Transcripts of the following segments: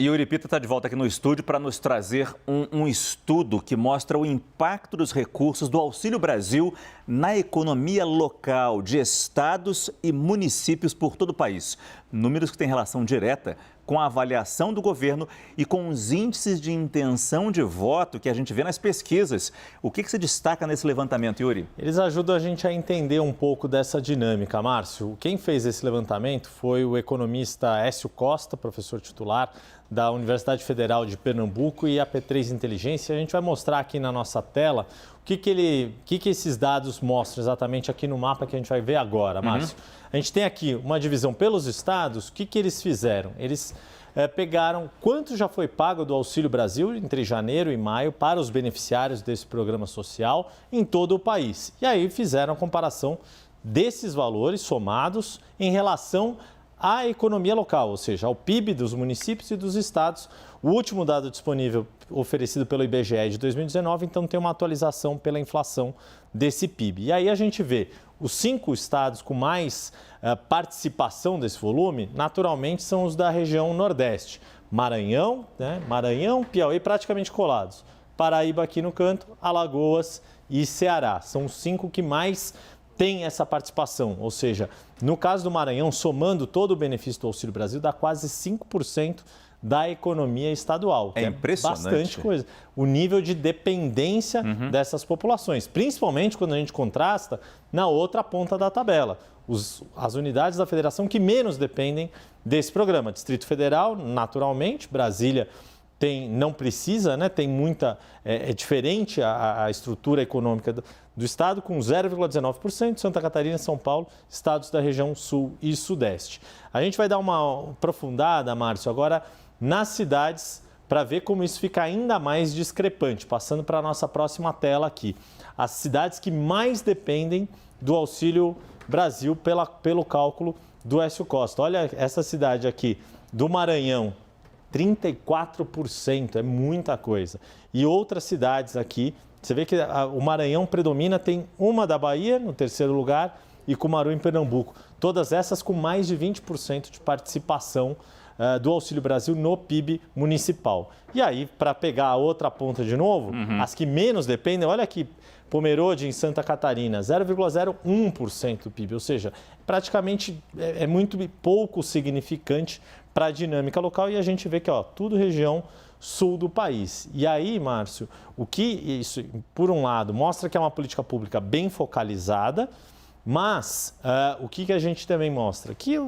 E o Uripita está de volta aqui no estúdio para nos trazer um estudo que mostra o impacto dos recursos do Auxílio Brasil na economia local de estados e municípios por todo o país. Números que têm relação direta com a avaliação do governo e com os índices de intenção de voto que a gente vê nas pesquisas. O que se destaca nesse levantamento, Yuri? Eles ajudam a gente a entender um pouco dessa dinâmica, Márcio. Quem fez esse levantamento foi o economista Écio Costa, professor titular da Universidade Federal de Pernambuco, e a P3 Inteligência. A gente vai mostrar aqui na nossa tela o que esses dados mostram exatamente aqui no mapa que a gente vai ver agora, Márcio. A gente tem aqui uma divisão pelos estados. O que eles fizeram? Eles pegaram quanto já foi pago do Auxílio Brasil entre janeiro e maio para os beneficiários desse programa social em todo o país. E aí fizeram a comparação desses valores somados em relação à economia local, ou seja, ao PIB dos municípios e dos estados. O último dado disponível oferecido pelo IBGE é de 2019, então tem uma atualização pela inflação desse PIB. E aí a gente vê os 5 estados com mais participação desse volume, naturalmente, são os da região Nordeste. Maranhão, Maranhão, Piauí praticamente colados. Paraíba aqui no canto, Alagoas e Ceará. São os 5 que mais tem essa participação, ou seja, no caso do Maranhão, somando todo o benefício do Auxílio Brasil, dá quase 5% da economia estadual. É impressionante. Bastante coisa. O nível de dependência dessas populações, principalmente quando a gente contrasta na outra ponta da tabela. As unidades da federação que menos dependem desse programa. Distrito Federal, naturalmente, Brasília não precisa, tem muita... É diferente a estrutura econômica do estado, com 0,19%, Santa Catarina e São Paulo, estados da região sul e sudeste. A gente vai dar uma aprofundada, Márcio, agora nas cidades, para ver como isso fica ainda mais discrepante, passando para a nossa próxima tela aqui. As cidades que mais dependem do Auxílio Brasil pelo cálculo do Écio Costa. Olha essa cidade aqui, do Maranhão, 34%, é muita coisa. E outras cidades aqui, você vê que o Maranhão predomina, tem uma da Bahia no terceiro lugar e Cumaru em Pernambuco. Todas essas com mais de 20% de participação do Auxílio Brasil no PIB municipal. E aí, para pegar a outra ponta de novo, as que menos dependem, olha aqui, Pomerode em Santa Catarina, 0,01% do PIB, ou seja, praticamente é muito pouco significante para a dinâmica local, e a gente vê que tudo região sul do país. E aí, Márcio, o que isso, por um lado, mostra que é uma política pública bem focalizada, mas o que a gente também mostra? Que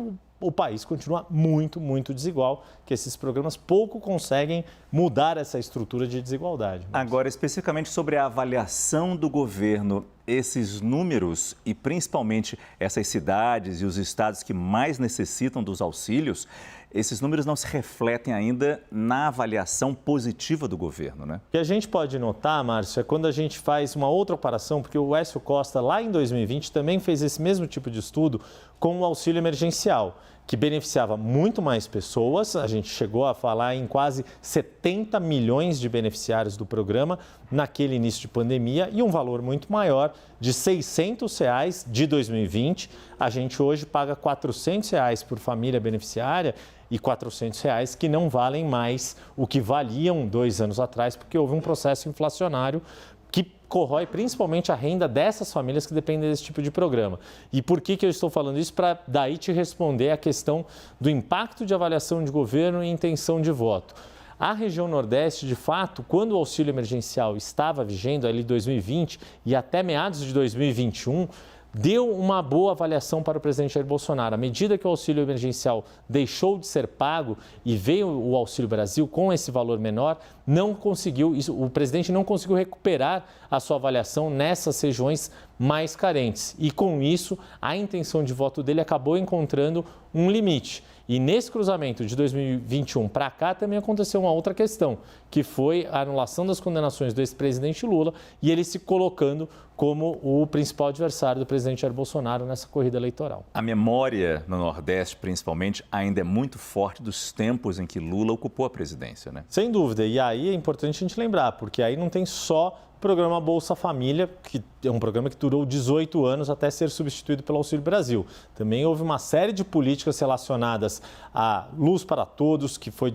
o país continua muito, muito desigual, que esses programas pouco conseguem mudar essa estrutura de desigualdade. Agora, especificamente sobre a avaliação do governo, esses números e principalmente essas cidades e os estados que mais necessitam dos auxílios, esses números não se refletem ainda na avaliação positiva do governo, né? O que a gente pode notar, Márcio, é quando a gente faz uma outra comparação, porque o Écio Costa, lá em 2020, também fez esse mesmo tipo de estudo com o auxílio emergencial, que beneficiava muito mais pessoas. A gente chegou a falar em quase 70 milhões de beneficiários do programa naquele início de pandemia e um valor muito maior de R$ 600 de 2020. A gente hoje paga R$ 400 por família beneficiária e R$ 400 que não valem mais o que valiam 2 anos atrás, porque houve um processo inflacionário que corrói principalmente a renda dessas famílias que dependem desse tipo de programa. E por que eu estou falando isso? Para daí te responder a questão do impacto de avaliação de governo e intenção de voto. A região Nordeste, de fato, quando o auxílio emergencial estava vigendo ali em 2020 e até meados de 2021, deu uma boa avaliação para o presidente Jair Bolsonaro. À medida que o auxílio emergencial deixou de ser pago e veio o Auxílio Brasil com esse valor menor, o presidente não conseguiu recuperar a sua avaliação nessas regiões mais carentes. E com isso, a intenção de voto dele acabou encontrando um limite. E nesse cruzamento de 2021 para cá também aconteceu uma outra questão, que foi a anulação das condenações do ex-presidente Lula e ele se colocando como o principal adversário do presidente Jair Bolsonaro nessa corrida eleitoral. A memória no Nordeste, principalmente, ainda é muito forte dos tempos em que Lula ocupou a presidência, né? Sem dúvida. E aí é importante a gente lembrar, porque aí não tem só o programa Bolsa Família, que é um programa que durou 18 anos até ser substituído pelo Auxílio Brasil. Também houve uma série de políticas relacionadas à luz para todos, que foi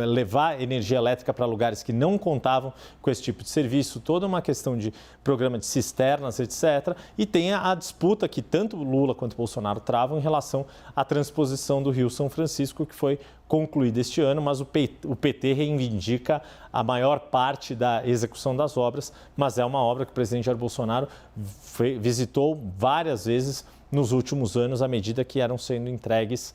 levar energia elétrica para lugares que não contavam com esse tipo de serviço, toda uma questão de programa de cisternas, etc. E tem a disputa que tanto Lula quanto Bolsonaro travam em relação à transposição do Rio São Francisco, que foi concluída este ano, mas o PT reivindica a maior parte da execução das obras, mas é uma obra que o presidente Jair Bolsonaro visitou várias vezes nos últimos anos, à medida que eram sendo entregues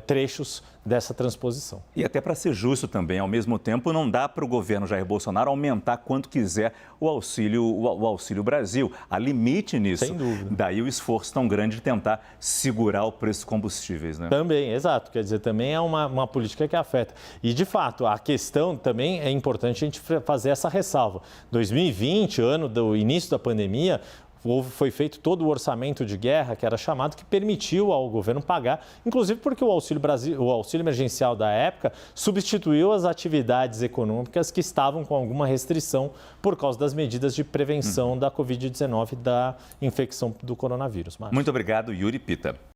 trechos dessa transposição. E até para ser justo também, ao mesmo tempo, não dá para o governo Jair Bolsonaro aumentar quanto quiser o Auxílio Brasil. Há limite nisso. Sem dúvida. Daí o esforço tão grande de tentar segurar o preço dos combustíveis, né? Também, exato. Quer dizer, também é uma política que afeta. E, de fato, a questão também é importante a gente fazer essa ressalva. 2020, ano do início da pandemia, foi feito todo o orçamento de guerra, que era chamado, que permitiu ao governo pagar, inclusive porque o auxílio emergencial da época substituiu as atividades econômicas que estavam com alguma restrição por causa das medidas de prevenção da Covid-19, da infecção do coronavírus. Muito obrigado, Yuri Pita.